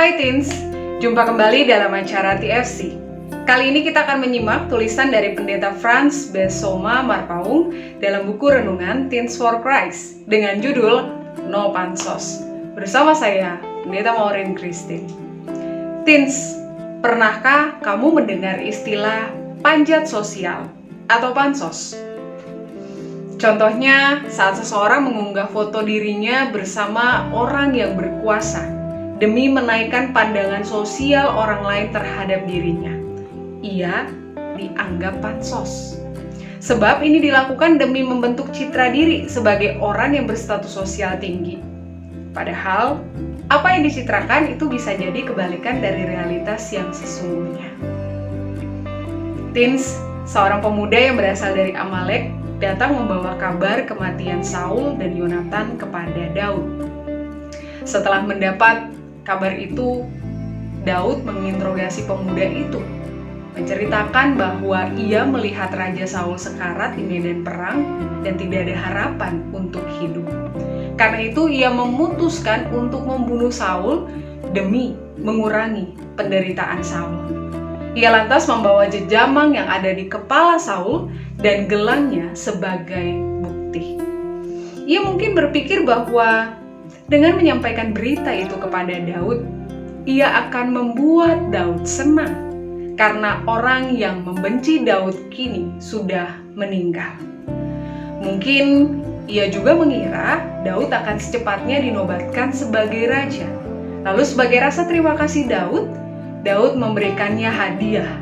Hai Teens, jumpa kembali dalam acara TFC. Kali ini kita akan menyimak tulisan dari Pendeta Frans Besoma Marpaung dalam buku renungan Teens for Christ dengan judul No Pansos. Bersama saya, Pendeta Maureen Christine. Teens, pernahkah kamu mendengar istilah panjat sosial atau pansos? Contohnya, saat seseorang mengunggah foto dirinya bersama orang yang berkuasa demi menaikkan pandangan sosial orang lain terhadap dirinya. Ia dianggap pansos. Sebab ini dilakukan demi membentuk citra diri sebagai orang yang berstatus sosial tinggi. Padahal, apa yang dicitrakan itu bisa jadi kebalikan dari realitas yang sesungguhnya. Teens, seorang pemuda yang berasal dari Amalek, datang membawa kabar kematian Saul dan Yonatan kepada Daud. Setelah mendapat kabar itu, Daud menginterogasi pemuda itu, menceritakan bahwa ia melihat Raja Saul sekarat di medan perang dan tidak ada harapan untuk hidup. Karena itu ia memutuskan untuk membunuh Saul demi mengurangi penderitaan Saul. Ia lantas membawa jejamang yang ada di kepala Saul dan gelangnya sebagai bukti. Ia mungkin berpikir bahwa dengan menyampaikan berita itu kepada Daud, ia akan membuat Daud senang karena orang yang membenci Daud kini sudah meninggal. Mungkin ia juga mengira Daud akan secepatnya dinobatkan sebagai raja. Lalu sebagai rasa terima kasih Daud memberikannya hadiah,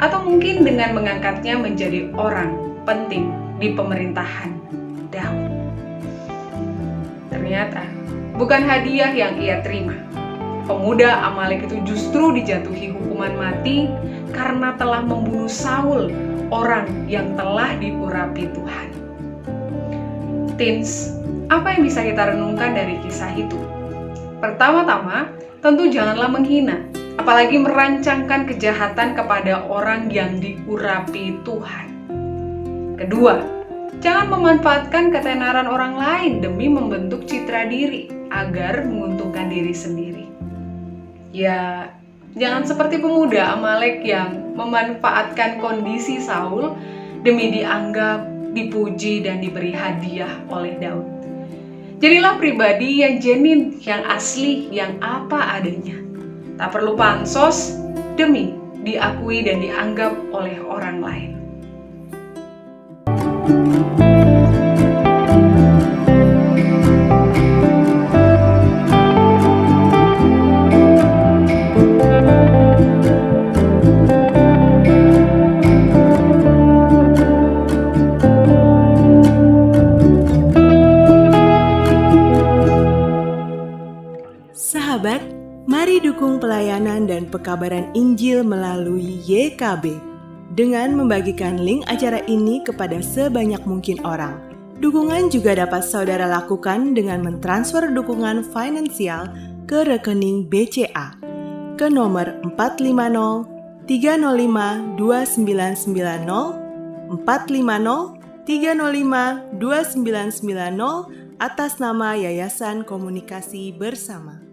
atau mungkin dengan mengangkatnya menjadi orang penting di pemerintahan Daud. Ternyata bukan hadiah yang ia terima. Pemuda Amalek itu justru dijatuhi hukuman mati karena telah membunuh Saul, orang yang telah diurapi Tuhan. Teens, apa yang bisa kita renungkan dari kisah itu? Pertama-tama, tentu janganlah menghina, apalagi merancangkan kejahatan kepada orang yang diurapi Tuhan. Kedua, jangan memanfaatkan ketenaran orang lain demi membentuk citra diri agar menguntungkan diri sendiri. Ya, jangan seperti pemuda Amalek yang memanfaatkan kondisi Saul demi dianggap, dipuji, dan diberi hadiah oleh Daud. Jadilah pribadi yang genuine, yang asli, yang apa adanya. Tak perlu pansos demi diakui dan dianggap oleh orang lain. Sahabat, mari dukung pelayanan dan pekabaran Injil melalui YKB dengan membagikan link acara ini kepada sebanyak mungkin orang. Dukungan juga dapat saudara lakukan dengan mentransfer dukungan finansial ke rekening BCA ke nomor 450 305 2990 450 305 2990 atas nama Yayasan Komunikasi Bersama.